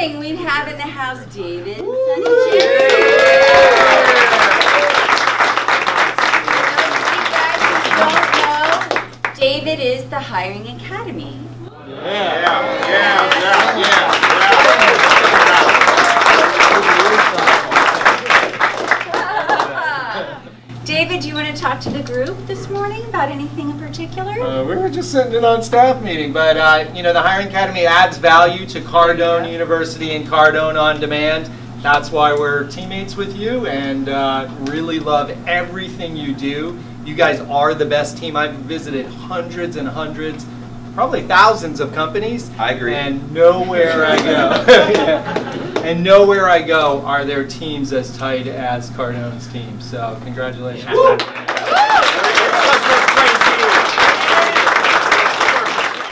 morning we have in the house David and Sunny Jensen. David is the Hiring Academy. David, do you want to talk to the group this morning about anything in particular? We were just sitting in on staff meeting, but you know, the Hiring Academy adds value to Cardone University and Cardone On Demand. That's why we're teammates with you and really love everything you do. You guys are the best team. I've visited hundreds and hundreds, probably thousands of companies. I agree. And nowhere I go, and nowhere I go are there teams as tight as Cardone's team. So congratulations.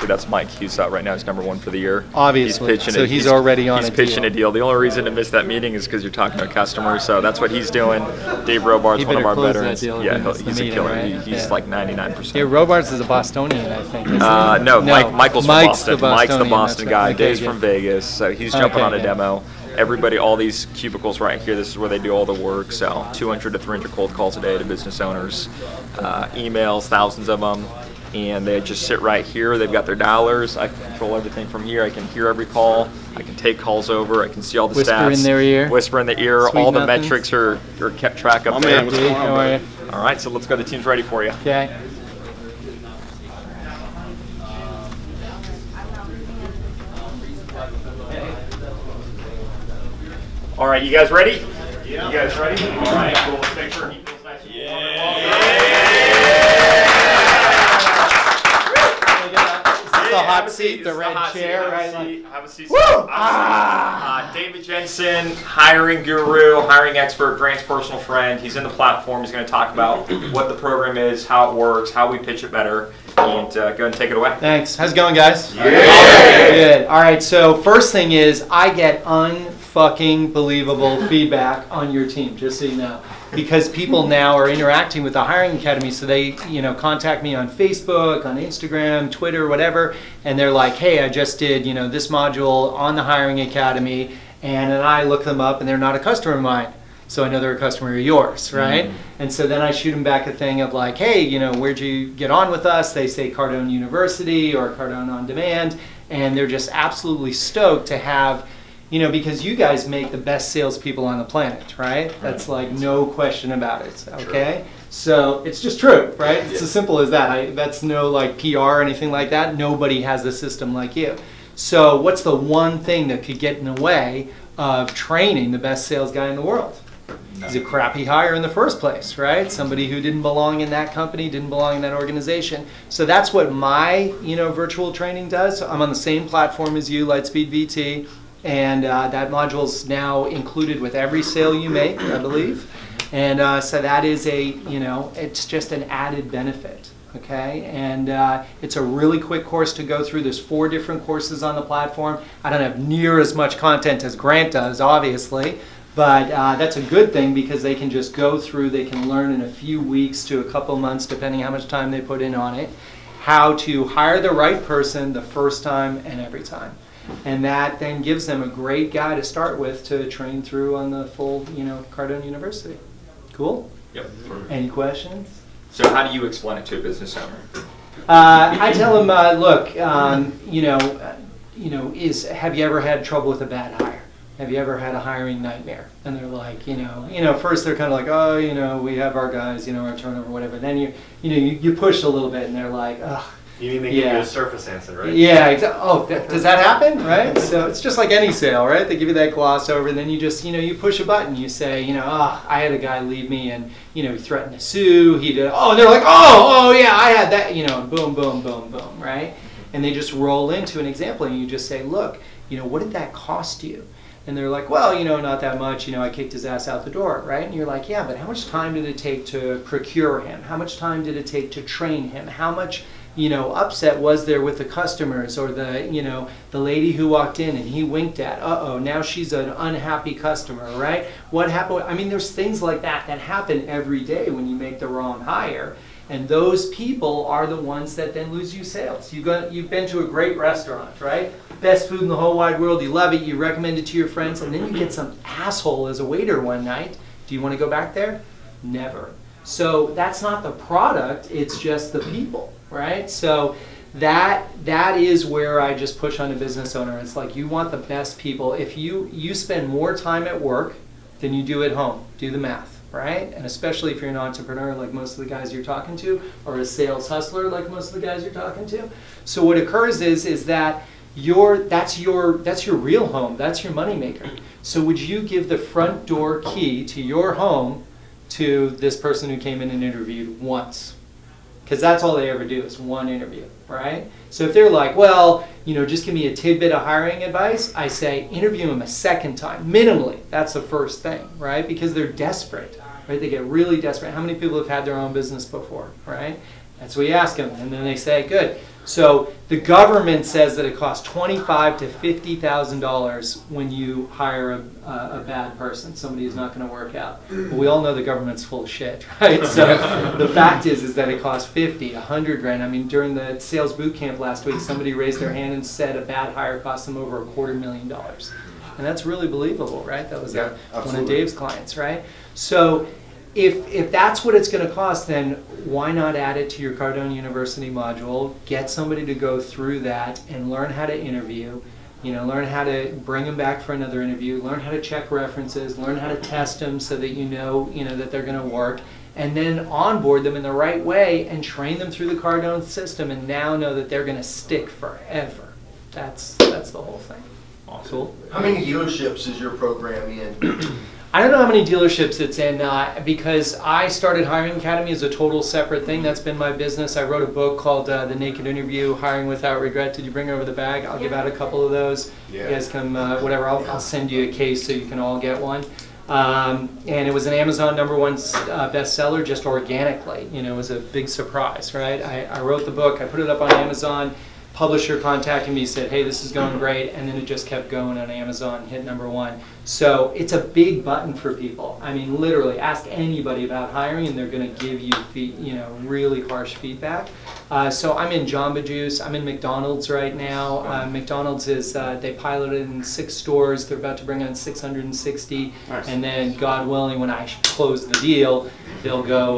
That's Mike. He's right now. He's #1 for the year. Obviously, he's already on. He's pitching a deal. The only reason to miss that meeting is because you're talking to a customer. So that's what he's doing. Dave Robart's one of our veterans. Yeah, he's a killer. Right? He's like 99%. Yeah, Robarts is a Bostonian, I think. No, Michael's from Boston. Mike's the Boston right. guy. Okay, Dave's from Vegas. So he's jumping on a demo. Everybody, all these cubicles right here, this is where they do all the work. So 200 to 300 cold calls a day to business owners, emails, thousands of them. And they just sit right here. They've got their dialers. I can control everything from here. I can hear every call. I can take calls over. I can see all the stats. Whisper in their ear. Whisper in the ear. Sweet all the nothings. metrics are kept track of there. What's going on, how are you? All right, so let's go. The team's ready for you. Okay. All right, you guys ready? Yeah. You guys ready? All right, cool. Let's make sure he feels nice and The hot seat, the red chair, right? Have a seat. David Jensen, hiring guru, hiring expert, Grant's personal friend. He's in the platform. He's going to talk about what the program is, how it works, how we pitch it better, and go ahead and take it away. Thanks. How's it going, guys? Yeah. Good. All right. So first thing is, I get unfucking believable feedback on your team. Just so you know. Because people now are interacting with the Hiring Academy, so they, contact me on Facebook, on Instagram, Twitter, whatever, and they're like, "Hey, I just did, this module on the Hiring Academy," and then I look them up, and they're not a customer of mine, so I know they're a customer of yours, right? Mm-hmm. And so then I shoot them back a thing of like, "Hey, where'd you get on with us?" They say Cardone University or Cardone On Demand, and they're just absolutely stoked to have. Because you guys make the best salespeople on the planet, right? That's like no question about it, okay? True. So it's just true, right? It's as simple as that. That's no like PR or anything like that. Nobody has a system like you. So what's the one thing that could get in the way of training the best sales guy in the world? He's a crappy hire in the first place, right? Somebody who didn't belong in that company, didn't belong in that organization. So that's what my virtual training does. So I'm on the same platform as you, Lightspeed VT. And that module's now included with every sale you make, I believe. And so that is it's just an added benefit, okay? And it's a really quick course to go through. There's 4 different courses on the platform. I don't have near as much content as Grant does, obviously. But that's a good thing because they can just go through, they can learn in a few weeks to a couple months, depending how much time they put in on it, how to hire the right person the first time and every time. And that then gives them a great guy to start with to train through on the full, Cardone University. Cool? Yep. Any questions? So how do you explain it to a business owner? I tell them, look, have you ever had trouble with a bad hire? Have you ever had a hiring nightmare? And they're like, first they're kind of like, oh, we have our guys, our turnover, whatever. Then you push a little bit, and they're like, ugh. You mean they give you a surface answer, right? Yeah, exactly. Oh, does that happen, right? So it's just like any sale, right? They give you that gloss over, and then you just, you push a button. You say, I had a guy leave me, and, he threatened to sue. He did, and they're like, oh, yeah, I had that, boom, boom, boom, boom, right? And they just roll into an example, and you just say, look, what did that cost you? And they're like, well, not that much. I kicked his ass out the door, right? And you're like, yeah, but how much time did it take to procure him? How much time did it take to train him? How much upset was there with the customers or the lady who walked in and he winked at? Now she's an unhappy customer, right? What happened? I mean, there's things like that happen every day when you make the wrong hire. And those people are the ones that then lose you sales. You've been to a great restaurant, right? Best food in the whole wide world, you love it, you recommend it to your friends, and then you get some asshole as a waiter one night. Do you want to go back there? Never. So that's not the product, it's just the people, right? So that is where I just push on a business owner. It's like, you want the best people. If you spend more time at work than you do at home, do the math. Right? And especially if you're an entrepreneur like most of the guys you're talking to, or a sales hustler like most of the guys you're talking to. So what occurs is that that's your real home, that's your moneymaker. So would you give the front door key to your home to this person who came in and interviewed once? Because that's all they ever do is one interview, right? So if they're like, well, just give me a tidbit of hiring advice, I say interview them a second time, minimally. That's the first thing, right? Because they're desperate, right? They get really desperate. How many people have had their own business before, right? That's what you ask them, and then they say, good. So the government says that it costs $25,000 to $50,000 when you hire a bad person, somebody who's not going to work out. Well, we all know the government's full of shit, right? So the fact is that it costs 50, 100 grand. I mean, during the sales boot camp last week, somebody raised their hand and said a bad hire cost them over $250,000. And that's really believable, right? That was one of Dave's clients, right? So if that's what it's going to cost, then why not add it to your Cardone University module, get somebody to go through that and learn how to interview, learn how to bring them back for another interview, learn how to check references, learn how to test them so that you know that they're going to work, and then onboard them in the right way and train them through the Cardone system, and now know that they're going to stick forever. That's the whole thing. Awesome. Cool. How many dealerships is your program in? I don't know how many dealerships it's in because I started Hiring Academy as a total separate thing. That's been my business. I wrote a book called The Naked Interview, Hiring Without Regret. Did you bring over the bag? I'll give out a couple of those. Yeah. You guys come, whatever. I'll send you a case so you can all get one. And it was an Amazon #1 bestseller just organically. It was a big surprise, right? I wrote the book. I put it up on Amazon. Publisher contacted me, said, hey, this is going great, and then it just kept going on Amazon, hit #1. So it's a big button for people. I mean, literally, ask anybody about hiring, and they're going to give you, really harsh feedback. So I'm in Jamba Juice. I'm in McDonald's right now. McDonald's is, they piloted in 6 stores. They're about to bring on 660. Nice. And then, God willing, when I close the deal, they'll go,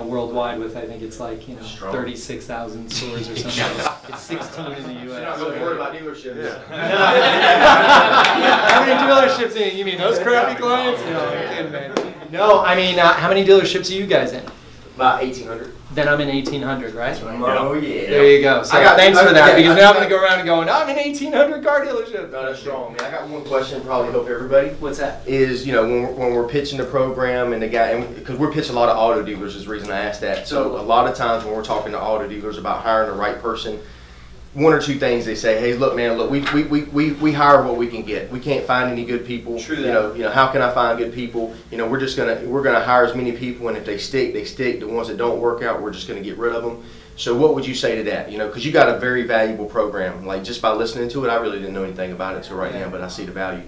worldwide with, I think it's like, 36,000 stores or something. It's 16 in the U.S. You're not really worried about dealerships. Yeah. How many dealerships? You mean those crappy clients? No, I'm kidding, man. No, I mean, how many dealerships are you guys in? About 1,800. Then I'm in 1,800, right? Oh, yeah. There you go. So thanks for that, because now I'm going to go around and going, I'm in 1,800 car dealerships. No, that's strong, man. I got one question, probably help everybody. What's that? Is, when we're pitching the program and the guy, because we're pitching a lot of auto dealers is the reason I asked that. So a lot of times when we're talking to auto dealers about hiring the right person, one or two things they say, hey, look, man, we hire what we can get. We can't find any good people. True that. How can I find good people? We're gonna hire as many people, and if they stick, they stick. The ones that don't work out, we're just gonna get rid of them. So what would you say to that? Because you got a very valuable program. Like, just by listening to it, I really didn't know anything about it till right now, but I see the value.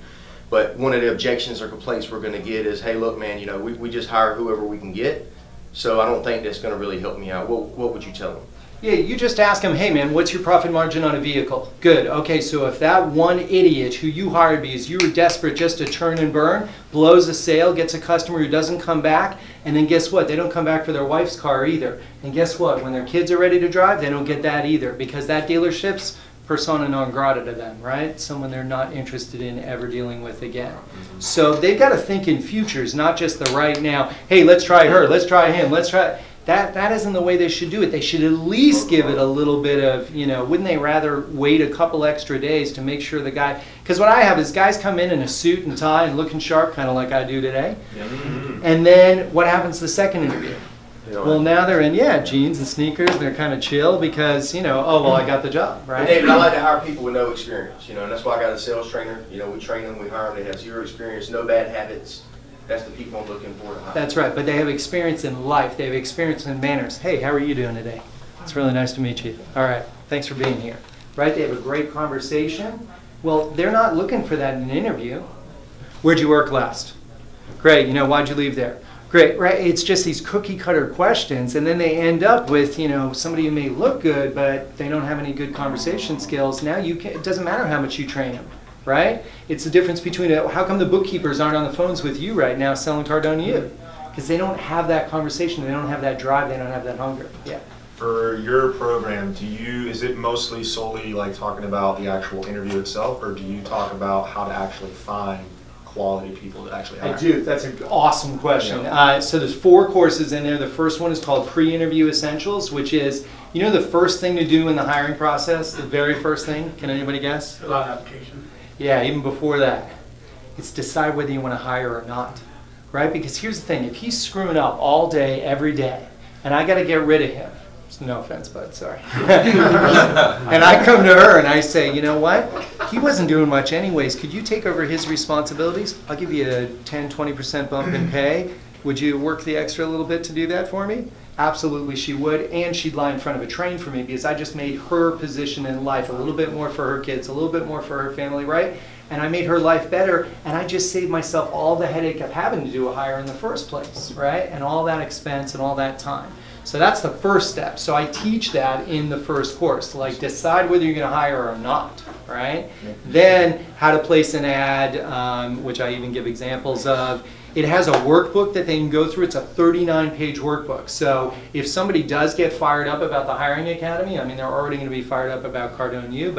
But one of the objections or complaints we're gonna get is, hey, look, man, we just hire whoever we can get. So I don't think that's gonna really help me out. What would you tell them? Yeah, you just ask them, hey man, what's your profit margin on a vehicle? Good. Okay, so if that one idiot who you hired because you were desperate just to turn and burn, blows a sale, gets a customer who doesn't come back, and then guess what? They don't come back for their wife's car either. And guess what? When their kids are ready to drive, they don't get that either, because that dealership's persona non grata to them, right? Someone they're not interested in ever dealing with again. So they've got to think in futures, not just the right now. Hey, let's try her, let's try him, let's try... That isn't the way they should do it. They should at least give it a little bit of, wouldn't they rather wait a couple extra days to make sure the guy, because what I have is guys come in a suit and tie and looking sharp, kind of like I do today. And then what happens the second interview? Well, now they're in, jeans and sneakers, and they're kind of chill because, oh, well, I got the job, right? And David, I like to hire people with no experience, and that's why I got a sales trainer. We train them, we hire them, they have 0 experience, no bad habits. That's the people I'm looking for to hire. That's right, but they have experience in life. They have experience in manners. Hey, how are you doing today? It's really nice to meet you. All right, thanks for being here. Right, they have a great conversation. Well, they're not looking for that in an interview. Where'd you work last? Great, why'd you leave there? Great, right? It's just these cookie cutter questions, and then they end up with, you know, somebody who may look good, but they don't have any good conversation skills. Now it doesn't matter how much you train them, right? It's the difference between, how come the bookkeepers aren't on the phones with you right now selling Cardone U? Because they don't have that conversation, they don't have that drive, they don't have that hunger. Yeah. For your program, is it mostly solely like talking about the actual interview itself, or do you talk about how to actually find quality people to actually hire? I do. That's an awesome question. Yeah. So there's 4 courses in there. The first one is called Pre-Interview Essentials, which is, you know, the first thing to do in the hiring process, the very first thing. Can anybody guess? Fill out an application. Yeah, even before that. It's decide whether you want to hire or not, right? Because here's the thing. If he's screwing up all day, every day, and I got to get rid of him, no offense, bud, sorry. And I come to her and I say, you know what? He wasn't doing much anyways. Could you take over his responsibilities? I'll give you a 10, 20% bump in pay. Would you work the extra little bit to do that for me? Absolutely she would, and she'd lie in front of a train for me because I just made her position in life a little bit more for her kids, a little bit more for her family, right? And I made her life better, and I just saved myself all the headache of having to do a hire in the first place, right? And all that expense and all that time. So that's the first step. So I teach that in the first course, like decide whether you're going to hire or not, right? Then how to place an ad, which I even give examples of. It has a workbook that they can go through. It's a 39-page workbook. So if somebody does get fired up about the Hiring Academy, I mean, they're already going to be fired up about Cardone U,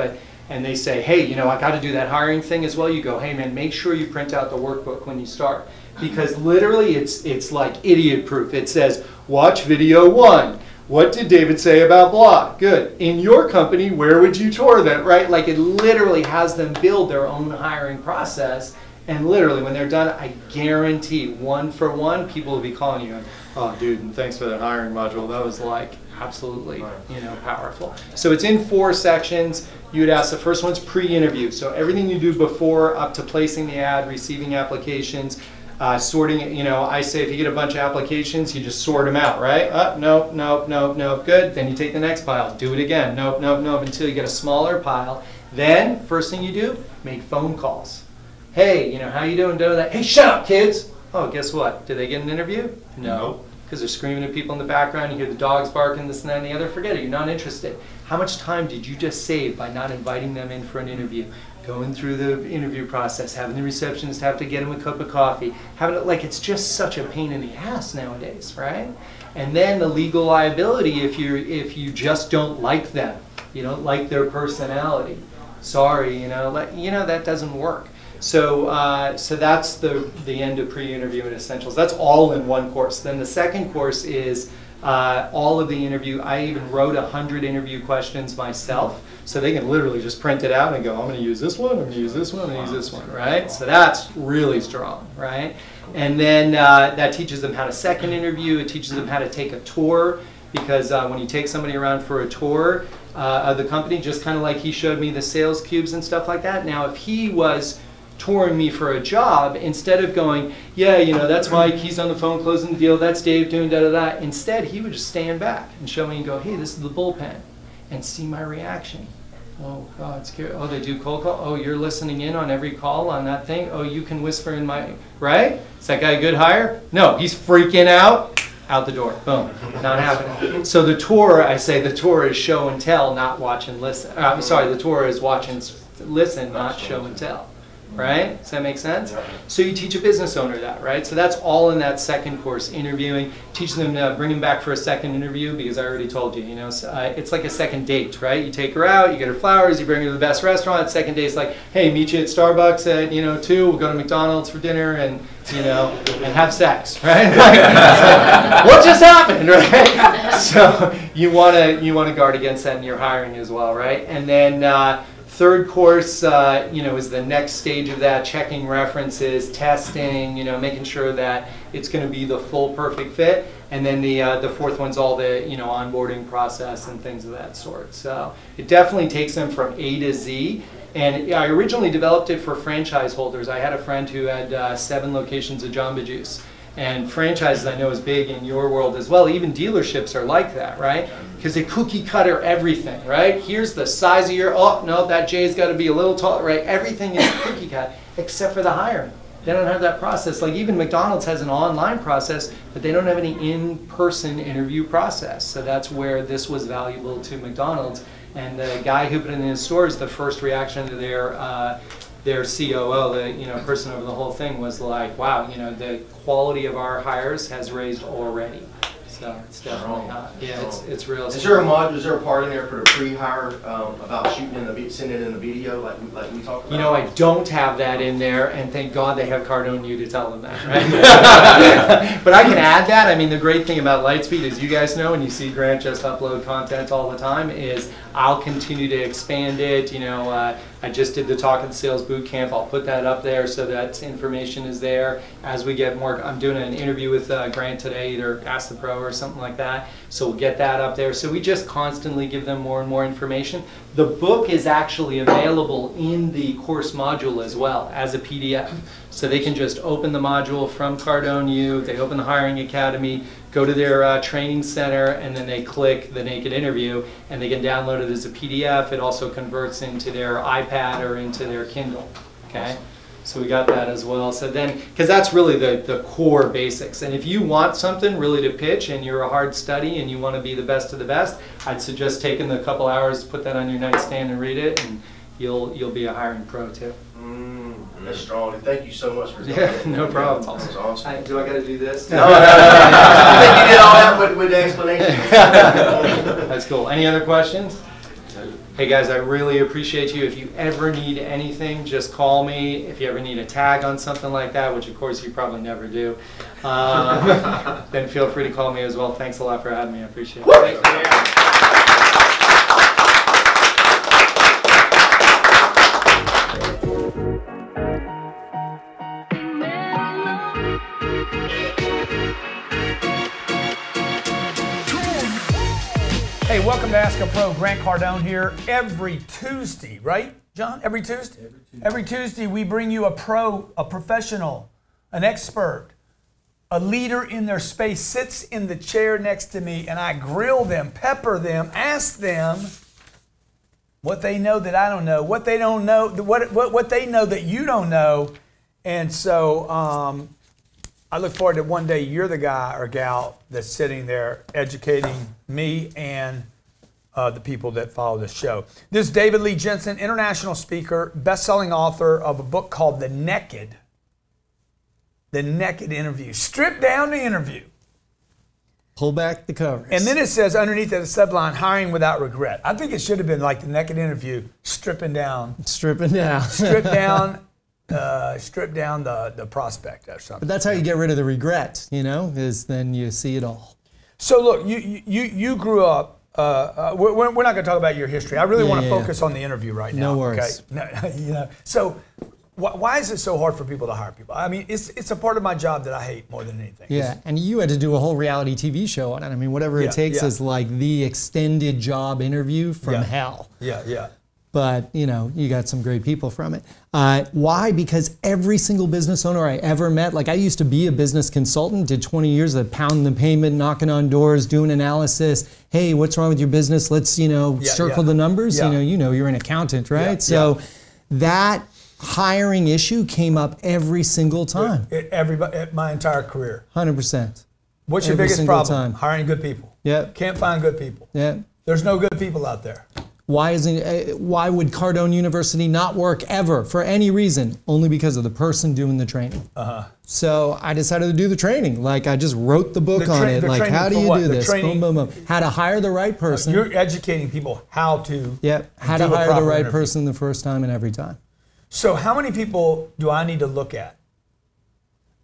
and they say, hey, you know, I got to do that hiring thing as well. You go, hey, man, make sure you print out the workbook when you start. Because literally it's like idiot-proof. It says, watch video 1. What did David say about blah? Good. In your company, where would you tour them, right? Like it literally has them build their own hiring process. And literally, when they're done, I guarantee 1 for 1, people will be calling you, oh, dude, and thanks for that hiring module. That was like absolutely, you know, powerful. So it's in 4 sections. You would ask, the first one's pre-interview. So everything you do before, up to placing the ad, receiving applications, sorting it. You know, I say if you get a bunch of applications, you just sort them out, right? Nope, nope, nope, nope, good. Then you take the next pile, do it again, nope, nope, nope, until you get a smaller pile. Then, first thing you do, make phone calls. Hey, you know, how you doing? Doing that? Hey, shut up, kids! Oh, guess what? Did they get an interview? No. Because they're screaming at people in the background, you hear the dogs barking, this and that and the other, forget it, you're not interested. How much time did you just save by not inviting them in for an interview? Going through the interview process, having the receptionist have to get them a cup of coffee, having it, like, it's just such a pain in the ass nowadays, right? And then the legal liability if you just don't like them, you don't like their personality. Sorry, you know, that doesn't work. So, so that's the end of pre-interview and essentials. That's all in one course. Then the second course is all of the interview. I even wrote 100 interview questions myself, so they can literally just print it out and go, I'm going to use this one, I'm going to use this one, I'm going to use this one, right? So that's really strong, right? And then that teaches them how to second interview. It teaches them how to take a tour, because when you take somebody around for a tour of the company, just kind of like he showed me the sales cubes and stuff like that. Now, if he was touring me for a job, instead of going, yeah, you know, that's Mike, he's on the phone closing the deal, that's Dave doing da-da-da, instead he would just stand back and show me and go, hey, this is the bullpen, and see my reaction. Oh, God, it's scary. Oh, they do cold call? Oh, you're listening in on every call on that thing? Oh, you can whisper in my, right? Is that guy a good hire? No, he's freaking out the door. Boom. Not happening. So the tour, I say the tour is show and tell, not watch and listen. I'm sorry, the tour is watch and listen, not show and tell. Right? Does that make sense? So you teach a business owner that, right? So that's all in that second course, interviewing, teaching them to bring them back for a second interview, because I already told you, you know, it's like a second date, right? You take her out, you get her flowers, you bring her to the best restaurant. Second date's like, hey, meet you at Starbucks at, you know, 2, we'll go to McDonald's for dinner and, you know, and have sex, right? What just happened, right? So you want to guard against that in your hiring as well, right? And then third course, you know, is the next stage of that, checking references, testing, you know, making sure that it's going to be the full perfect fit. And then the fourth one's all the, you know, onboarding process and things of that sort. So it definitely takes them from A to Z. And I originally developed it for franchise holders. I had a friend who had 7 locations of Jamba Juice. And franchises, I know, is big in your world as well. Even dealerships are like that, right? Because they cookie cutter everything, right? Here's the size of your, oh, no, that J's got to be a little taller, right? Everything is cookie cut except for the hiring. They don't have that process. Like even McDonald's has an online process, but they don't have any in-person interview process. So that's where this was valuable to McDonald's. And the guy who put it in his stores, the first reaction to their COO, the person over the whole thing, was like, wow, the quality of our hires has raised already. So it's definitely it's real. Is there a part in there for the pre-hire about sending in the video like we talked about? I don't have that in there, and thank God they have Cardone U to tell them that, right? But I can add that. I mean, the great thing about Lightspeed, as you guys know, and you see Grant just upload content all the time, is I'll continue to expand it. I just did the Talk and Sales boot camp. I'll put that up there so that information is there. As we get more, I'm doing an interview with Grant today, either Ask the Pro or something like that. So we'll get that up there. So we just constantly give them more and more information. The book is actually available in the course module as well as a PDF. So they can just open the module from Cardone U, they open the Hiring Academy, go to their training center, and then they click the Naked Interview, and they can download it as a PDF. It also converts into their iPad or into their Kindle, okay? So we got that as well. So then, because that's really the core basics. And if you want something really to pitch and you're a hard study and you want to be the best of the best, I'd suggest taking the couple hours to put that on your nightstand and read it, and you'll be a hiring pro too. That's strong. Thank you so much for doing that. No problem. That was awesome. Do I got to do this? No. I think you did all that with the explanation. That's cool. Any other questions? Hey guys, I really appreciate you. If you ever need anything, just call me. If you ever need a tag on something like that, which of course you probably never do, then feel free to call me as well. Thanks a lot for having me. I appreciate it. Thanks. Hey, welcome to Ask a Pro. Grant Cardone here. Every Tuesday, right, John? Every Tuesday? Every Tuesday we bring you a pro, a professional, an expert, a leader in their space, sits in the chair next to me, and I grill them, pepper them, ask them what they know that I don't know, what they don't know, what they know that you don't know. And so I look forward to one day you're the guy or gal that's sitting there educating me and the people that follow this show. This is David Lee Jensen, international speaker, best-selling author of a book called The Naked Interview. Strip down the interview. Pull back the covers. And then it says underneath the subline, hiring without regret. I think it should have been like The Naked Interview, stripping down. Stripping down. Strip down. Strip down the prospect or something. But that's how you get rid of the regret, is then you see it all. So look, you grew up, we're not going to talk about your history. I really want to focus on the interview right now. No worries. Okay? So why is it so hard for people to hire people? I mean, it's a part of my job that I hate more than anything. Yeah, and you had to do a whole reality TV show on it. I mean, whatever it takes is like the extended job interview from hell. Yeah. But, you got some great people from it. Why? Because every single business owner I ever met, like I used to be a business consultant, did 20 years of pounding the pavement, knocking on doors, doing analysis. Hey, what's wrong with your business? Let's, circle the numbers. Yeah. You're an accountant, right? Yeah. So that hiring issue came up every single time. My entire career. 100%. What's your biggest problem? Hiring good people. Yep. Can't find good people. Yep. There's no good people out there. Why would Cardone University not work ever for any reason? Only because of the person doing the training. So I decided to do the training. Like I just wrote the book on it. Like how do you do this? Boom, boom, boom. How to hire the right person. You're educating people how to. Yep. How to hire the right person the first time and every time. So how many people do I need to look at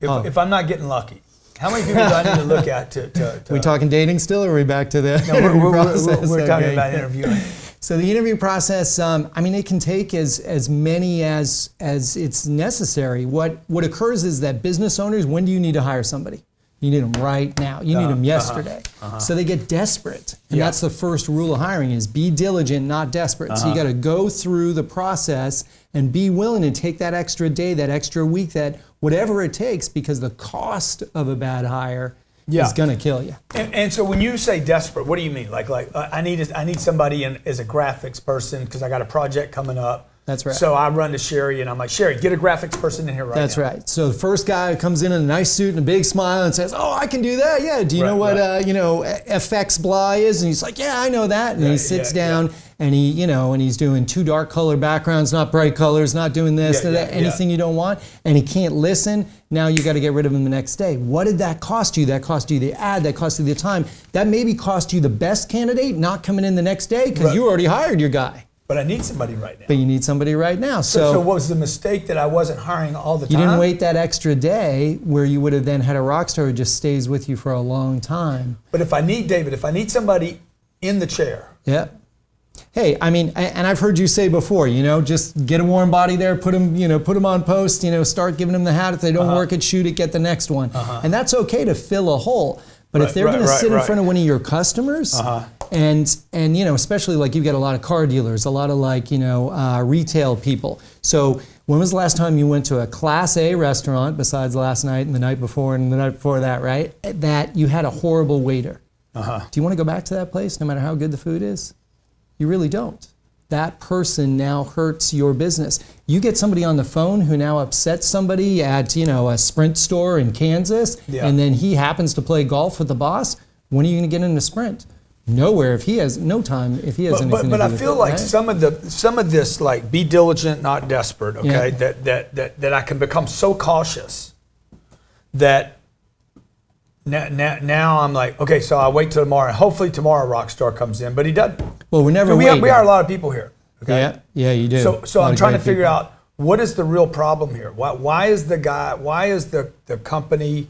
if I'm not getting lucky? How many people do I need to look at to we talking dating still, or are we back to the interview process? We're talking about interviewing. So the interview process, it can take as many as it's necessary. What occurs is that business owners, when do you need to hire somebody? You need them right now. You need them yesterday. So they get desperate. And that's the first rule of hiring is be diligent, not desperate. So you got to go through the process and be willing to take that extra day, that extra week, that whatever it takes, because the cost of a bad hire is going to kill you. And so when you say desperate, what do you mean? Like I need somebody as a graphics person because I got a project coming up. That's right. So I run to Sherry and I'm like, Sherry, get a graphics person in here right now. That's right. So the first guy comes in a nice suit and a big smile and says, "Oh, I can do that. Yeah. Do you know what FX Bly is?" And he's like, "Yeah, I know that." And he sits down and he's doing too dark color backgrounds, not bright colors, not doing this, anything you don't want, and he can't listen. Now you got to get rid of him the next day. What did that cost you? That cost you the ad. That cost you the time. That maybe cost you the best candidate not coming in the next day because you already hired your guy. But I need somebody right now. But you need somebody right now. So what was the mistake that I wasn't hiring all the time? You didn't wait that extra day where you would have then had a rock star who just stays with you for a long time. But if I need somebody in the chair. Yeah. Hey, I mean, and I've heard you say before, just get a warm body there, put them on post, start giving them the hat. If they don't work it, shoot it, get the next one. And that's okay to fill a hole. But if they're going to sit in front of one of your customers, and especially like you've got a lot of car dealers, a lot of retail people. So when was the last time you went to a Class A restaurant, besides last night and the night before and the night before that, right? That you had a horrible waiter. Do you want to go back to that place no matter how good the food is? You really don't. That person now hurts your business. You get somebody on the phone who now upsets somebody at a Sprint store in Kansas, and then he happens to play golf with the boss. When are you going to get in a Sprint? Nowhere. If he has no time, if he has anything to do with it. But I feel like some of this, like, be diligent, not desperate. Okay, that I can become so cautious that now I'm like, okay, so I wait till tomorrow. Hopefully tomorrow Rockstar comes in, but he doesn't. Well, we're never waiting. We are a lot of people here. Okay? Yeah, you do. So I'm trying to figure out what is the real problem here. Why is the company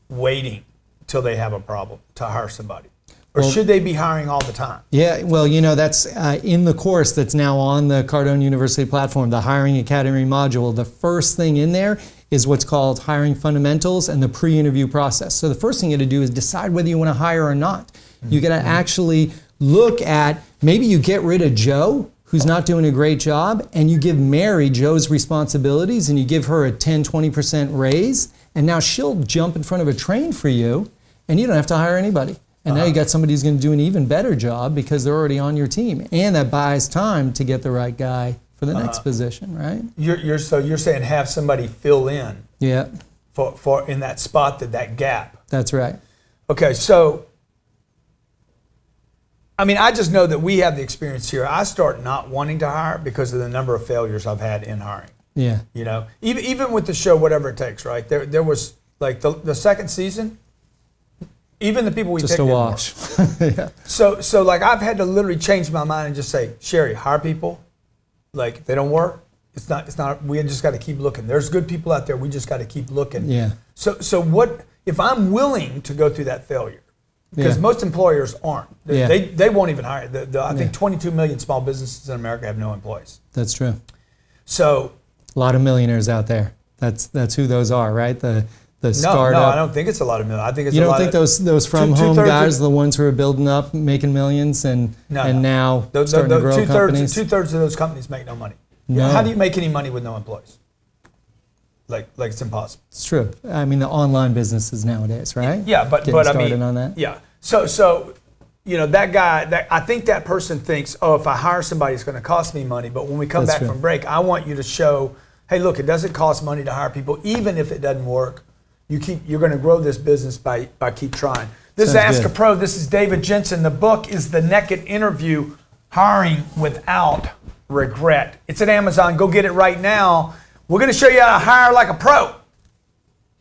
waiting till they have a problem to hire somebody? Or should they be hiring all the time? Yeah, well, that's in the course that's now on the Cardone University platform, the Hiring Academy module. The first thing in there is what's called Hiring Fundamentals and the pre-interview process. So the first thing you got to do is decide whether you want to hire or not. You got to actually look at, maybe you get rid of Joe, who's not doing a great job, and you give Mary Joe's responsibilities and you give her a 10-20% raise, and now she'll jump in front of a train for you, and you don't have to hire anybody. And now you got somebody who's going to do an even better job because they're already on your team. And that buys time to get the right guy for the next position, right? So you're saying have somebody fill in for in that spot, that gap. That's right. Okay, so I mean, I just know that we have the experience here. I start not wanting to hire because of the number of failures I've had in hiring. Yeah. Even with the show, whatever it takes, right? There was like the second season. Even the people we picked didn't work. So like I've had to literally change my mind and just say, Sherry, hire people. Like if they don't work, it's not. We just got to keep looking. There's good people out there. We just got to keep looking. Yeah. So what if I'm willing to go through that failure? Because most employers aren't. They won't even hire. I think 22 million small businesses in America have no employees. That's true. So a lot of millionaires out there. That's who those are, right? The startup. No, I don't think it's a lot of millions. I think it's you a don't lot think those from home guys are the ones who are building up, making millions, and now starting to grow companies? Two-thirds of those companies make no money. No. How do you make any money with no employees? Like it's impossible. It's true. I mean, the online businesses nowadays, right? Yeah, but I mean, on that. Yeah. So that guy, I think that person thinks, oh, if I hire somebody, it's going to cost me money. But when we come back from break, I want you to show, hey, look, it doesn't cost money to hire people, even if it doesn't work. You're going to grow this business by keep trying. This is Ask a Pro. This is David Jensen. The book is The Naked Interview, Hiring Without Regret. It's at Amazon. Go get it right now. We're going to show you how to hire like a pro.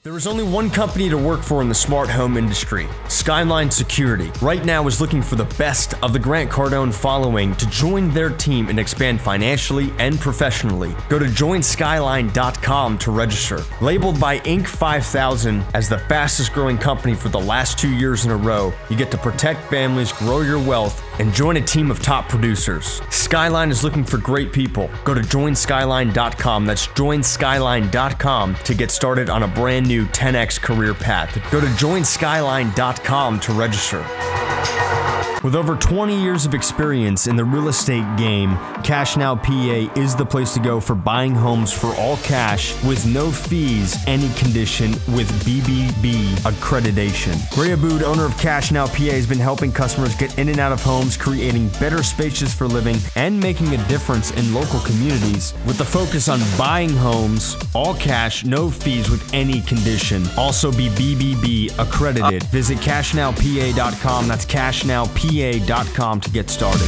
There is only one company to work for in the smart home industry, Skyline Security. Right now is looking for the best of the Grant Cardone following to join their team and expand financially and professionally. Go to joinskyline.com to register. Labeled by Inc. 5000 as the fastest growing company for the last 2 years in a row, you get to protect families, grow your wealth, and join a team of top producers. Skyline is looking for great people. Go to joinskyline.com. That's joinskyline.com to get started on a brand new 10x career path. Go to joinskyline.com to register. With over 20 years of experience in the real estate game, Cash Now PA is the place to go for buying homes for all cash with no fees, any condition, with BBB accreditation. Ray Abood, owner of Cash Now PA, has been helping customers get in and out of homes, creating better spaces for living, and making a difference in local communities with the focus on buying homes, all cash, no fees with any condition. Also be BBB accredited. Visit cashnowpa.com. That's cashnowpa.com to get started.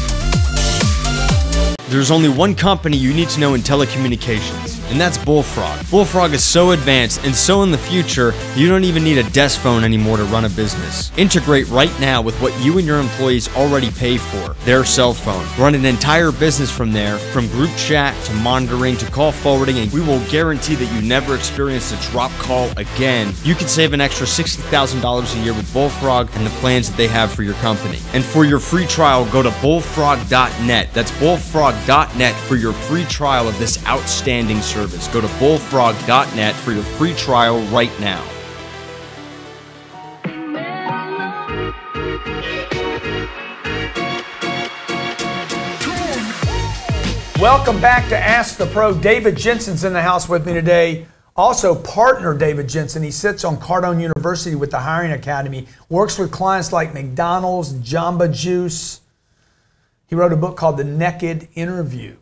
There's only one company you need to know in telecommunications, and that's Bullfrog. Bullfrog is so advanced and so in the future, you don't even need a desk phone anymore to run a business. Integrate right now with what you and your employees already pay for, their cell phone. Run an entire business from there, from group chat to monitoring to call forwarding, and we will guarantee that you never experience a drop call again. You can save an extra $60,000 a year with Bullfrog and the plans that they have for your company. And for your free trial, go to bullfrog.net. That's bullfrog.net for your free trial of this outstanding service. Go to bullfrog.net for your free trial right now. Welcome back to Ask the Pro. David Jensen's in the house with me today. Also, partner David Jensen. He sits on Cardone University with the Hiring Academy, works with clients like McDonald's, Jamba Juice. He wrote a book called The Naked Interview.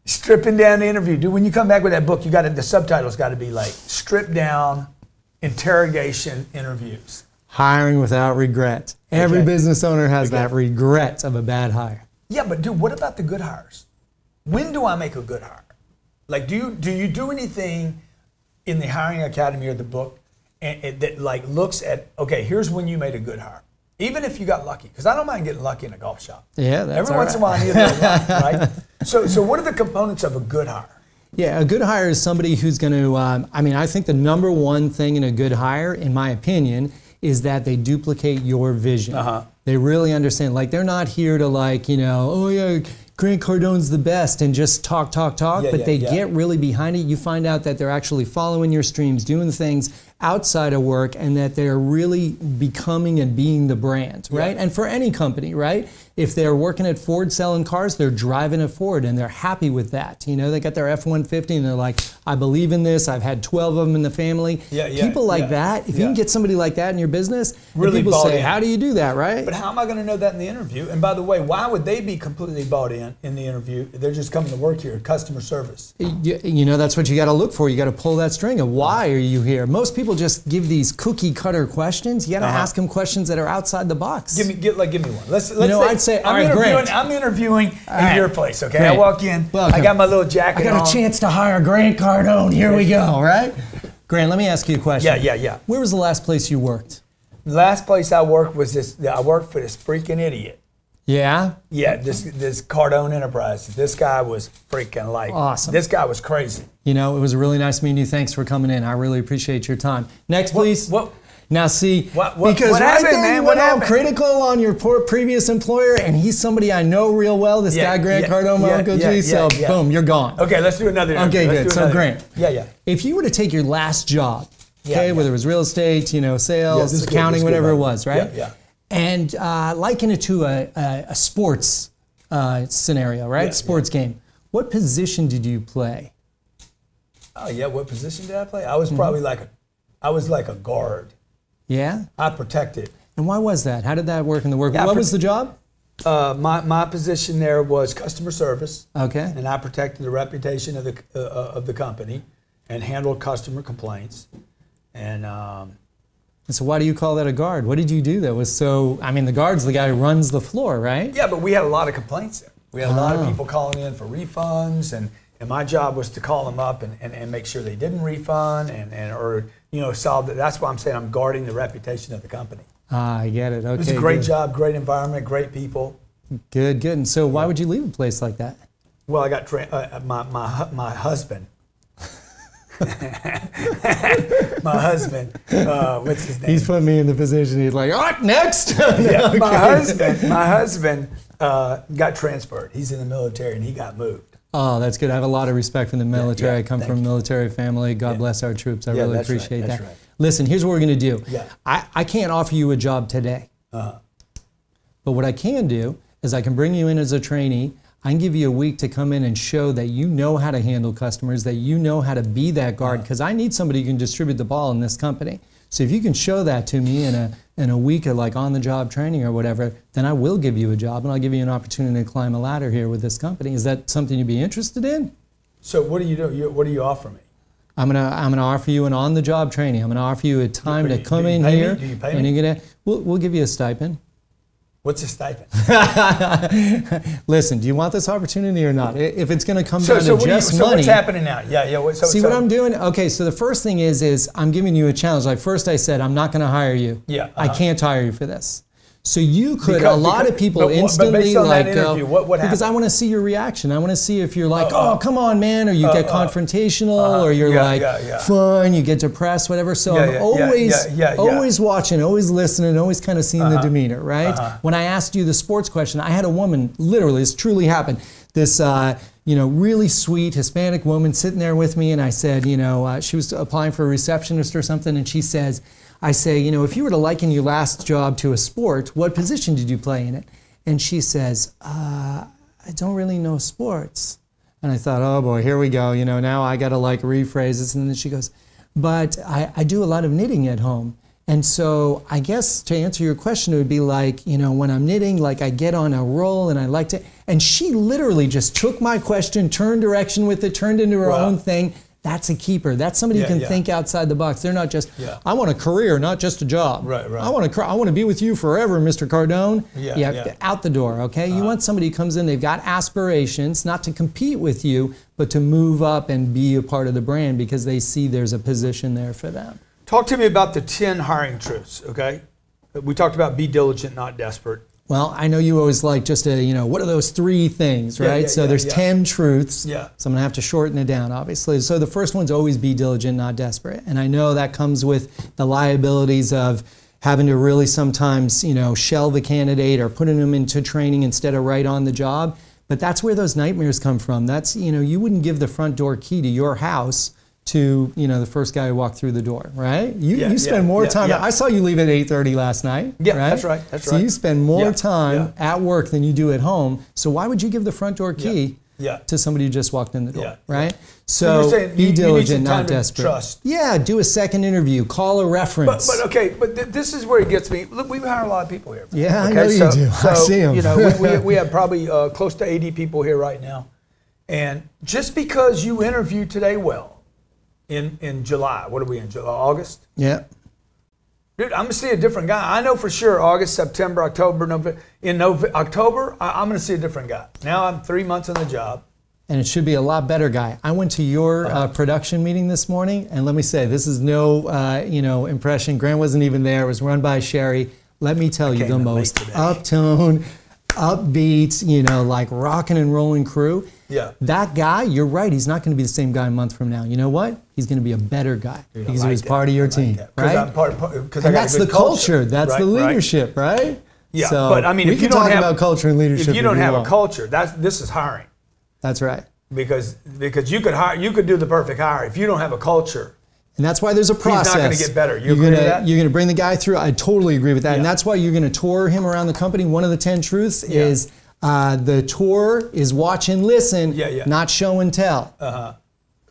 Stripping down the interview. Dude, when you come back with that book, you got the subtitles got to be like stripped down interrogation interviews. Hiring without regret. Every business owner has that regret of a bad hire. Yeah, but dude, what about the good hires? When do I make a good hire? Like, do you do anything in the Hiring Academy or the book that like looks at, okay, here's when you made a good hire? Even if you got lucky, because I don't mind getting lucky in a golf shop. Yeah, that's every once in a while I need a little luck, right? So what are the components of a good hire? Yeah, a good hire is somebody who's going to, I think the number one thing in a good hire, in my opinion, is that they duplicate your vision. They really understand. Like, they're not here to oh yeah, Grant Cardone's the best and just talk, but they get really behind it. You find out that they're actually following your streams, doing things outside of work, and that they're really becoming and being the brand, right? And for any company, right? If they're working at Ford selling cars, they're driving a Ford and they're happy with that. You know, they got their F-150 and they're like, I believe in this. I've had 12 of them in the family. People like that, if you can get somebody like that in your business, really people say, how do you do that, right? But how am I going to know that in the interview? And by the way, why would they be completely bought in the interview? They're just coming to work here, customer service. You know, that's what you got to look for. You got to pull that string of why are you here? Most people just give these cookie cutter questions. You got to ask them questions that are outside the box. Give me one. Let's I'd say, I'm interviewing in your place, okay? Great. I walk in, I got my little jacket on. I got a chance to hire Grant Cardone. Here we go, all right? Grant, let me ask you a question. Yeah. Where was the last place you worked? The last place I worked was this. I worked for this freaking idiot. Yeah? Yeah, this Cardone Enterprise. This guy was freaking awesome. This guy was crazy. You know, it was really nice meeting you. Thanks for coming in. I really appreciate your time. Next, please. Now, see, because what happened, man? You went all critical on your previous employer, and he's somebody I know real well. This guy, Grant Cardone, my Uncle G. So, boom, you're gone. Okay, let's do another. Okay, good. So, Grant. Yeah. If you were to take your last job, whether it was real estate, sales, accounting, whatever it was, right? Yeah. And liken it to a sports scenario, right? Sports game. What position did you play? Oh yeah, what position did I play? I was probably like a guard. Yeah? I protected. And why was that? How did that work in the work? What was the job? My position there was customer service. Okay. And I protected the reputation of the company and handled customer complaints. And so why do you call that a guard? What did you do that was so, the guard's the guy who runs the floor, right? Yeah, but we had a lot of complaints there. We had a lot of people calling in for refunds, and my job was to call them up and make sure they didn't refund or solve that. That's why I'm saying I'm guarding the reputation of the company. I get it. Okay. It was a great job, great environment, great people. Good. And so why would you leave a place like that? Well, I got my husband. My husband, what's his name? He's put me in the position. He's like, all right, next. My husband got transferred. He's in the military and he got moved. Oh, that's good. I have a lot of respect for the military. I come from a military family. God bless our troops. I really appreciate that. Right. Listen, here's what we're going to do. Yeah. I can't offer you a job today. But what I can do is I can bring you in as a trainee. I can give you a week to come in and show that you know how to handle customers, that you know how to be that guard, because I need somebody who can distribute the ball in this company. So if you can show that to me in a week of like on-the-job training or whatever, then I will give you a job and I'll give you an opportunity to climb a ladder here with this company. Is that something you'd be interested in? So what do you do? What do you offer me? I'm gonna offer you an on-the-job training. I'm gonna offer you a time to come in here. Do you pay me? And you're gonna we'll give you a stipend. What's a stipend? Listen, do you want this opportunity or not? If it's going to come down to just money. So what's happening now? Yeah. What I'm doing? Okay, so the first thing is I'm giving you a challenge. Like first I said, I'm not going to hire you. Yeah. I can't hire you for this. So you could, a lot of people instantly like go, because I want to see your reaction. I want to see if you're like, oh, come on, man, or you get confrontational, or you're fine, you get depressed, whatever. So I'm always watching, always listening, always kind of seeing the demeanor, right? When I asked you the sports question, I had a woman, literally, this truly happened, this really sweet Hispanic woman sitting there with me, and I said, she was applying for a receptionist or something, and she says, I say, if you were to liken your last job to a sport, what position did you play in it? And she says, I don't really know sports. And I thought, oh boy, here we go. Now I got to like rephrase this. And then she goes, but I do a lot of knitting at home. And so I guess to answer your question, it would be like, when I'm knitting, like I get on a roll and I like to, and she literally just took my question, turned direction with it, turned into her own thing. That's a keeper. That's somebody who can think outside the box. They're not just, I want a career, not just a job. Right. I want to be with you forever, Mr. Cardone. Out the door, okay? You want somebody who comes in, they've got aspirations, not to compete with you, but to move up and be a part of the brand because they see there's a position there for them. Talk to me about the 10 hiring truths, okay? We talked about be diligent, not desperate. Well, I know you always like just to, what are those 3 things, right? So there's 10 truths. Yeah. So I'm going to have to shorten it down, obviously. So the first one's always be diligent, not desperate. And I know that comes with the liabilities of having to really sometimes, shelve a candidate or putting them into training instead of right on the job. But that's where those nightmares come from. That's, you wouldn't give the front door key to your house to the first guy who walked through the door, right? You spend more time. I saw you leave at 8:30 last night. Yeah, right? That's right. So you spend more time at work than you do at home. So why would you give the front door key to somebody who just walked in the door, right? So be diligent, not desperate. Trust. Yeah, do a second interview, call a reference. But this is where it gets me. Look, we hire a lot of people here. Yeah, I know you do. I see them. We have probably close to 80 people here right now, and just because you interview today well. In July, what are we in, August? Yeah. Dude, I'm going to see a different guy. I know for sure August, September, October, November. In October, I'm going to see a different guy. Now I'm 3 months on the job. And it should be a lot better guy. I went to your production meeting this morning, and let me say, this is no impression. Grant wasn't even there. It was run by Sherry. Let me tell you, the most uptone, upbeat, like rocking and rolling crew. Yeah. That guy, you're right, he's not going to be the same guy a month from now. You know what? He's going to be a better guy because he was part of your team, right? And that's the culture. That's the leadership, right? Yeah, so but I mean, if you don't have about culture and leadership, if you don't have a culture, this is hiring. That's right. Because you could do the perfect hire if you don't have a culture. And that's why there's a process. He's not going to get better. You agree with that? You're going to bring the guy through. I totally agree with that. And that's why you're going to tour him around the company. One of the 10 truths is the tour is watch and listen, not show and tell.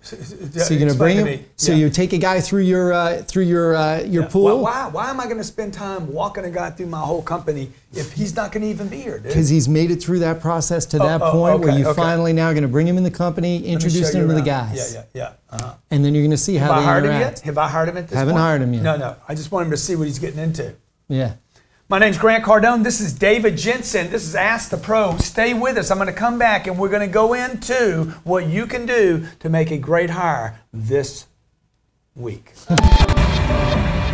So you're going to bring him. So you take a guy through your pool. Why am I going to spend time walking a guy through my whole company if he's not going to even be here, dude? Because he's made it through that process to that point where you finally now are going to bring him in the company, introduce him to the guys. And then you're going to see how they interact. Have I hired him at this point? Haven't hired him yet. No. I just want him to see what he's getting into. Yeah. My name's Grant Cardone. This is David Jensen. This is Ask the Pro. Stay with us. I'm going to come back and we're going to go into what you can do to make a great hire this week.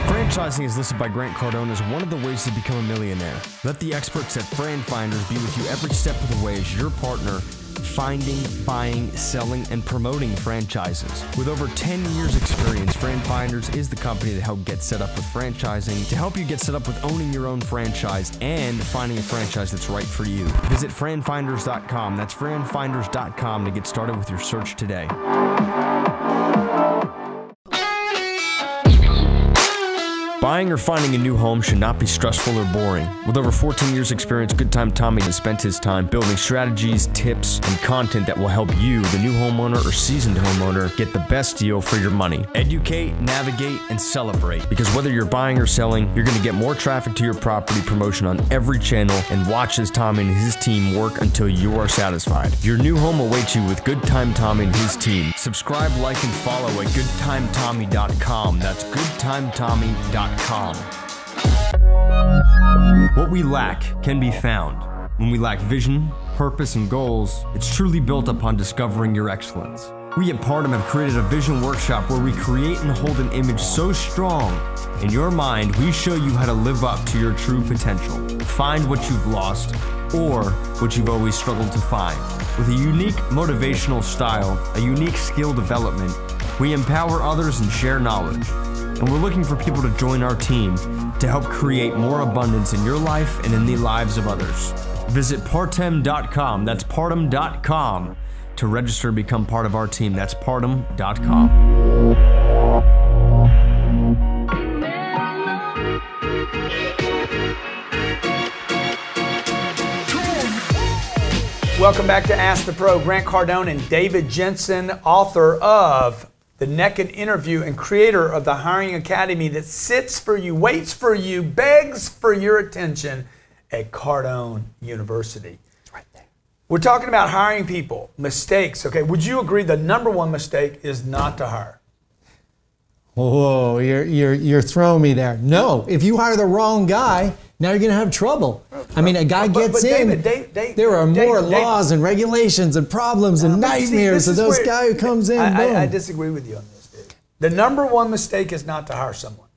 Franchising is listed by Grant Cardone as one of the ways to become a millionaire. Let the experts at FranFinders be with you every step of the way as your partner finding, buying, selling, and promoting franchises. With over 10 years experience, FranFinders is the company to help get set up with franchising, to help you get set up with owning your own franchise and finding a franchise that's right for you. Visit franfinders.com. That's franfinders.com to get started with your search today. Buying or finding a new home should not be stressful or boring. With over 14 years experience, Good Time Tommy has spent his time building strategies, tips, and content that will help you, the new homeowner or seasoned homeowner, get the best deal for your money. Educate, navigate, and celebrate. Because whether you're buying or selling, you're going to get more traffic to your property promotion on every channel, and watch as Tommy and his team work until you are satisfied. Your new home awaits you with Good Time Tommy and his team. Subscribe, like, and follow at goodtimetommy.com. That's goodtimetommy.com. What we lack can be found. When we lack vision, purpose, and goals, it's truly built upon discovering your excellence. We at Pardom have created a vision workshop where we create and hold an image so strong in your mind, we show you how to live up to your true potential. Find what you've lost or what you've always struggled to find. With a unique motivational style, a unique skill development, we empower others and share knowledge. And we're looking for people to join our team to help create more abundance in your life and in the lives of others. Visit partem.com, that's partem.com, to register and become part of our team. That's partem.com. Welcome back to Ask the Pro. Grant Cardone and David Jensen, author of The Naked Interview and creator of the Hiring Academy that sits for you, waits for you, begs for your attention at Cardone University. It's right there. We're talking about hiring people, mistakes. Okay, would you agree the number one mistake is not to hire? Whoa, you're throwing me there. No, if you hire the wrong guy, now you're going to have trouble. I mean, a guy gets in, there are more laws and regulations and problems and nightmares of those guy who comes in. I disagree with you on this, Dave. The number one mistake is not to hire someone.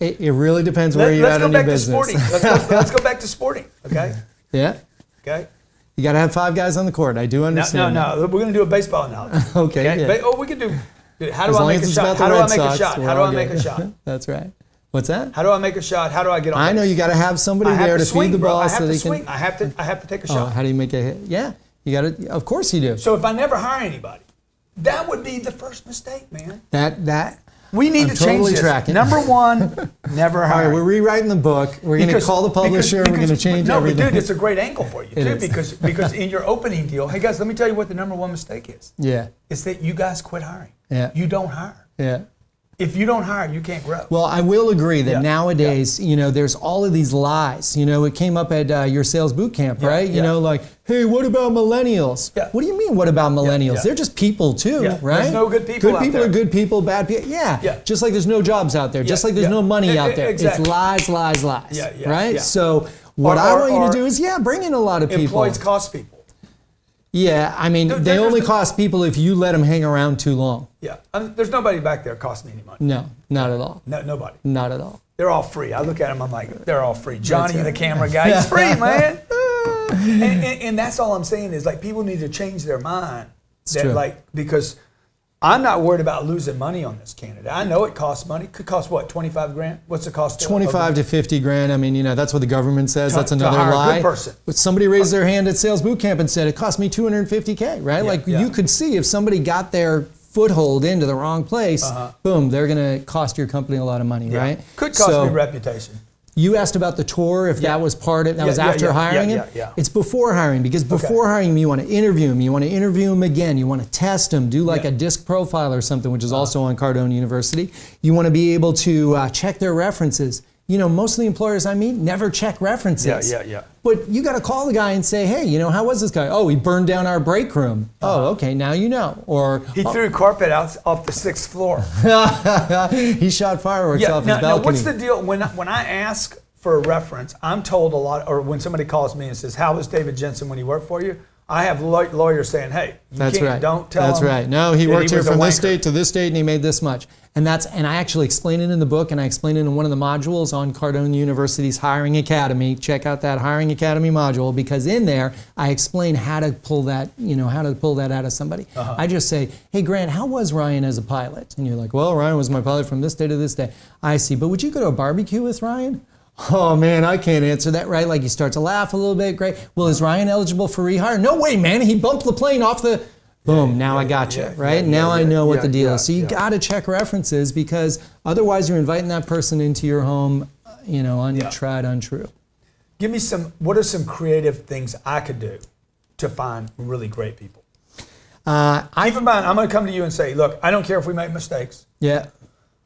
It really depends where you're at in your business. Let's go back to sporting, okay? Yeah. Okay. You got to have 5 guys on the court. I do understand. No. We're going to do a baseball analogy. Okay. Yeah. Oh, we can do. How do I make a shot? How do I make a shot? How do I make a shot? That's right. What's that? How do I make a shot? How do I get on? I know you got to have somebody there to feed the ball so they can. I have to take a shot. How do you make a hit? Yeah, you got to. Of course you do. So if I never hire anybody, that would be the first mistake, man. That. We need to change this. Number one, never hire. All right, we're rewriting the book. We're going to call the publisher. We're going to change everything. No, but dude, it's a great angle for you too, because in your opening deal, hey guys, let me tell you what the number one mistake is. Yeah. It's that you guys quit hiring. Yeah. You don't hire. Yeah. If you don't hire, you can't grow. Well, I will agree that nowadays, there's all of these lies. It came up at your sales boot camp, right? Like, hey, what about millennials? Yeah. What do you mean, what about millennials? They're just people too, right? There's no good people out there. Good people are good people, bad people. Yeah. Just like there's no jobs out there. Just like there's no money out there. Exactly. It's lies, lies, lies. Right? Yeah. So what I want you to do is, bring in a lot of people. Employees cost people. Yeah, I mean, they only cost people if you let them hang around too long. Yeah, there's nobody back there costing me any money. No, not at all. No, nobody. Not at all. They're all free. I look at them, I'm like, they're all free. Johnny, the camera guy, he's free, man. and that's all I'm saying is, like, people need to change their mind. It's true. Because I'm not worried about losing money on this candidate. I know it costs money. Could cost what, 25 grand? What's the cost? 25 to 50 grand. I mean, that's what the government says. That's another to hire lie. A good person. But somebody raised their hand at sales boot camp and said it cost me $250K, right? You could see if somebody got their foothold into the wrong place, boom, they're going to cost your company a lot of money, right? Could cost me reputation. You asked about the tour, if that was part of it, that was after hiring him? It's before hiring, because before hiring him, you want to interview him. You want to interview him again. You want to test him, do like a disc profile or something, which is also on Cardone University. You want to be able to check their references. Most of the employers I meet never check references. Yeah. But you got to call the guy and say, hey, how was this guy? Oh, he burned down our break room. Oh, okay, now you know. Or he threw carpet out off the 6th floor. He shot fireworks off his balcony. Now, what's the deal? When I ask for a reference, I'm told a lot, or when somebody calls me and says, how was David Jensen when he worked for you? I have lawyers saying, hey, don't tell him. That's right. No, he worked here from this date to this date and he made this much. And I actually explain it in the book, and I explain it in one of the modules on Cardone University's Hiring Academy. Check out that Hiring Academy module, because in there I explain how to pull that, out of somebody. I just say, hey Grant, how was Ryan as a pilot? And you're like, well, Ryan was my pilot from this day to this day. I see, but would you go to a barbecue with Ryan? Oh man, I can't answer that, right? Like you start to laugh a little bit, great. Well, is Ryan eligible for rehire? No way, man, he bumped the plane off the Boom, now I got you, right? Now I know what the deal is. So you got to check references, because otherwise you're inviting that person into your home, untried, untrue. Give me what are some creative things I could do to find really great people? Keep in mind, I'm going to come to you and say, look, I don't care if we make mistakes. Yeah.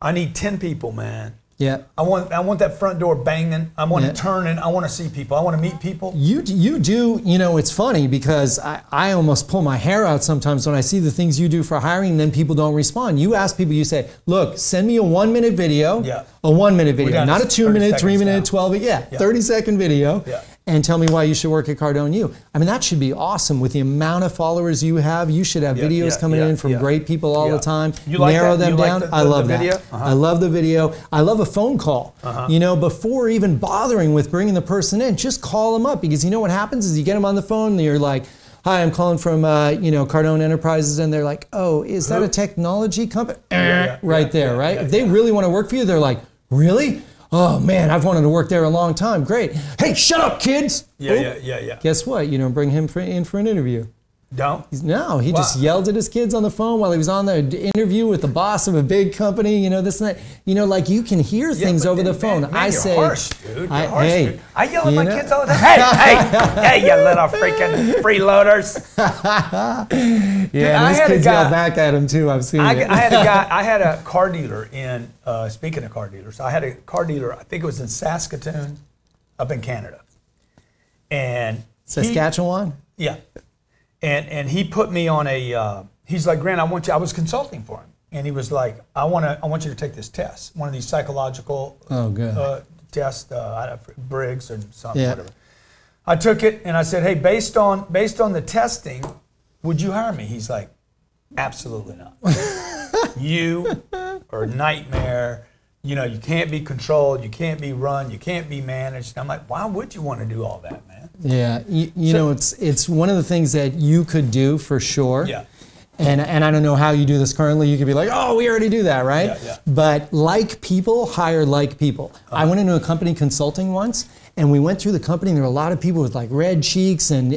I need 10 people, man. Yeah. I want that front door banging. I want it turning. I want to see people. I want to meet people. You do, it's funny because I almost pull my hair out sometimes when I see the things you do for hiring and then people don't respond. You ask people, you say, look, send me a 1-minute video, a 1-minute video, not a 2-minute, 3-minute, 12, 30-second video. Yeah. And tell me why you should work at Cardone U. I mean, that should be awesome. With the amount of followers you have, you should have videos coming in from great people all the time. You like narrow that? them down. Like I love that. Video? I love the video. I love a phone call. Before even bothering with bringing the person in, just call them up, because you know what happens is you get them on the phone and you're like, hi, I'm calling from Cardone Enterprises, and they're like, oh, is that a technology company? Right there, right? If they really want to work for you, they're like, really? Oh man, I've wanted to work there a long time. Great. Hey, shut up, kids. Yeah. Guess what? You don't bring him in for an interview. Don't? He just yelled at his kids on the phone while he was on the interview with the boss of a big company, this and that. Like you can hear things over the phone. Man, I you're say, harsh, dude. You're harsh, hey, dude. I yell at my kids all the time. Hey, you little freaking freeloaders. His kids yell back at him too. I've seen it. I had a car dealer in, speaking of car dealers, I had a car dealer, I think it was in Saskatoon, up in Canada. And Saskatchewan? Yeah. And he put me on he's like, Grant, I was consulting for him. And he was like, I want you to take this test, one of these psychological tests, Briggs or something, whatever. I took it and I said, hey, based on the testing, would you hire me? He's like, absolutely not. You are a nightmare. You can't be controlled, you can't be run, you can't be managed. And I'm like, why would you want to do all that, man? Yeah, it's one of the things that you could do for sure. Yeah. And I don't know how you do this currently. You could be like, oh, we already do that, right? Yeah. But like people hire like people. I went into a company consulting once, and we went through the company, and there were a lot of people with like red cheeks and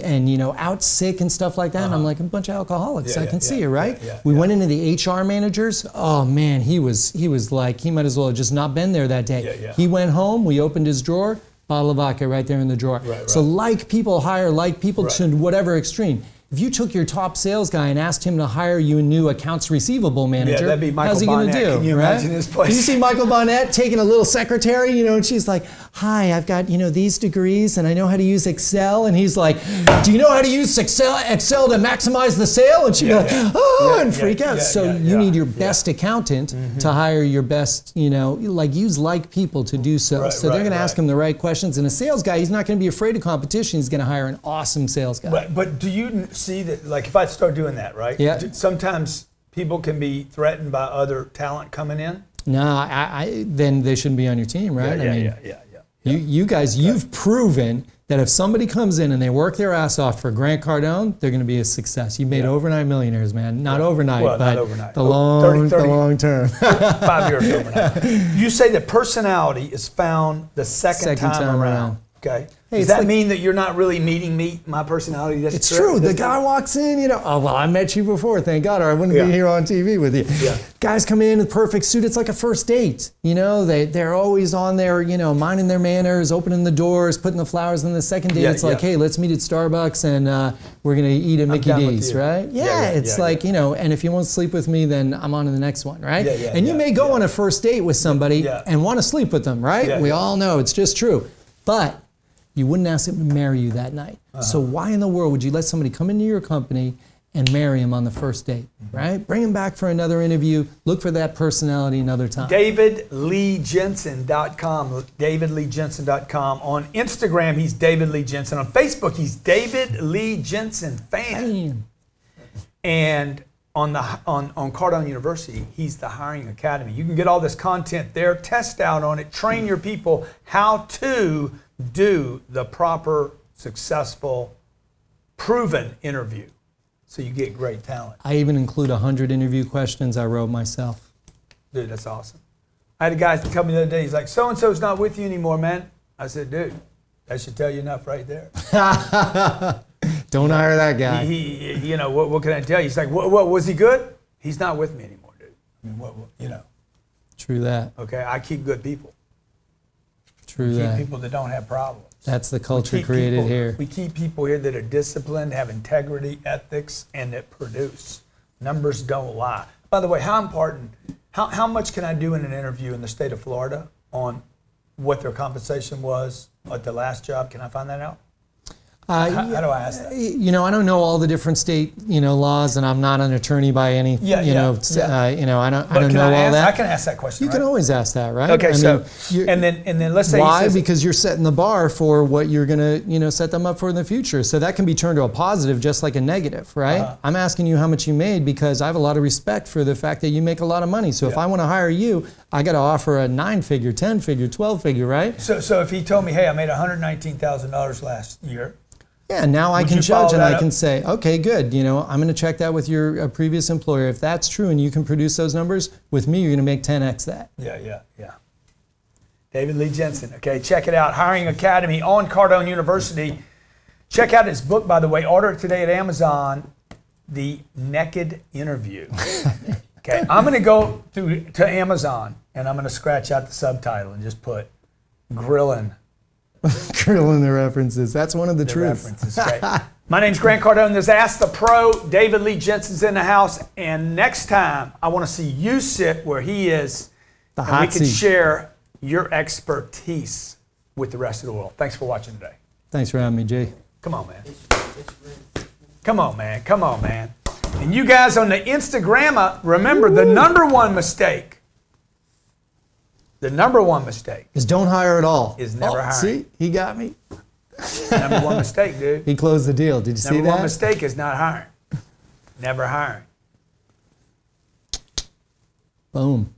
out sick and stuff like that. And I'm like, a bunch of alcoholics. I can see it, right? We went into the HR managers. Oh man, he was like, he might as well have just not been there that day. He went home, we opened his drawer, bottle of vodka right there in the drawer. So like people hire like people to whatever extreme. If you took your top sales guy and asked him to hire you a new accounts receivable manager, that'd be Michael how's he going to do? Can you imagine his place? Did you see Michael Bonnet taking a little secretary, and she's like, hi, I've got, these degrees and I know how to use Excel. And he's like, do you know how to use Excel to maximize the sale? And she'd be like, and freak out. So you need your best accountant to hire your best, use like people to do so. So they're going to ask him the right questions. And a sales guy, he's not going to be afraid of competition. He's going to hire an awesome sales guy. But do you see that, like if I start doing that, right? Yeah. Sometimes people can be threatened by other talent coming in. No, then they shouldn't be on your team, right? You guys, you've proven that if somebody comes in and they work their ass off for Grant Cardone, they're going to be a success. You've made overnight millionaires, man. Not overnight, but not overnight. The long term. 5 years overnight. You say that personality is found the second time around. Okay. Does that mean that you're not really meeting my personality? It's true. The guy walks in, oh, well, I met you before, thank God, or I wouldn't be here on TV with you. Yeah. Guys come in the perfect suit. It's like a first date. They're always on there, minding their manners, opening the doors, putting the flowers. And the second date, it's like, hey, let's meet at Starbucks and we're going to eat at Mickey D's, right? It's like, and if you won't sleep with me, then I'm on to the next one, right? And you may go on a first date with somebody and want to sleep with them, right? We all know it's just true. But you wouldn't ask him to marry you that night. So why in the world would you let somebody come into your company and marry him on the first date, right? Bring him back for another interview. Look for that personality another time. DavidLeeJensen.com. DavidLeeJensen.com. On Instagram, he's David Lee Jensen. On Facebook, he's David Lee Jensen Fan. And on Cardone University, he's the Hiring Academy. You can get all this content there, test out on it, train your people how to do the proper, successful, proven interview so you get great talent. I even include 100 interview questions I wrote myself. Dude, that's awesome. I had a guy tell me the other day, he's like, so-and-so's not with you anymore, man. I said, dude, that should tell you enough right there. Don't hire that guy. You know, what can I tell you? He's like, what was he good? He's not with me anymore, dude. I mean, you know. True that. Okay, I keep good people. True that. Keep people that don't have problems. That's the culture created here. We keep people here that are disciplined, have integrity, ethics, and that produce. Numbers don't lie. By the way, how much can I do in an interview in the state of Florida on what their compensation was at the last job? Can I find that out? How do I ask that? You know, I don't know all the different state, laws, and I'm not an attorney by any, I don't know all that. I can ask that question. You can always ask that, right? Okay, and then let's say why? Because you're setting the bar for what you're gonna, set them up for in the future. So that can be turned to a positive, just like a negative, right? I'm asking you how much you made because I have a lot of respect for the fact that you make a lot of money. So if I want to hire you, I got to offer a 9-figure, 10-figure, 12-figure, right? So if he told me, hey, I made $119,000 last year. Yeah, now I can judge and I can say, okay, good. I'm going to check that with your previous employer. If that's true and you can produce those numbers, with me, you're going to make 10x that. Yeah. David Lee Jensen. Okay, check it out. Hiring Academy on Cardone University. Check out his book, by the way. Order it today at Amazon. The Naked Interview. Okay, I'm going to go to Amazon and I'm going to scratch out the subtitle and just put grilling. Grilling the references. That's one of the truths. References. Okay. My name's Grant Cardone. This is Ask the Pro. David Lee Jensen's in the house. And next time, I want to see you sit where he is. The hot seat. We can share your expertise with the rest of the world. Thanks for watching today. Thanks for having me, Jay. Come on, man. Come on, man. Come on, man. And you guys on the Instagram, remember the number one mistake. The number one mistake is don't hire at all. Is never hiring. See, he got me. Number one mistake, dude. He closed the deal. Did you see that? Number one mistake is not hiring. Never hiring. Boom.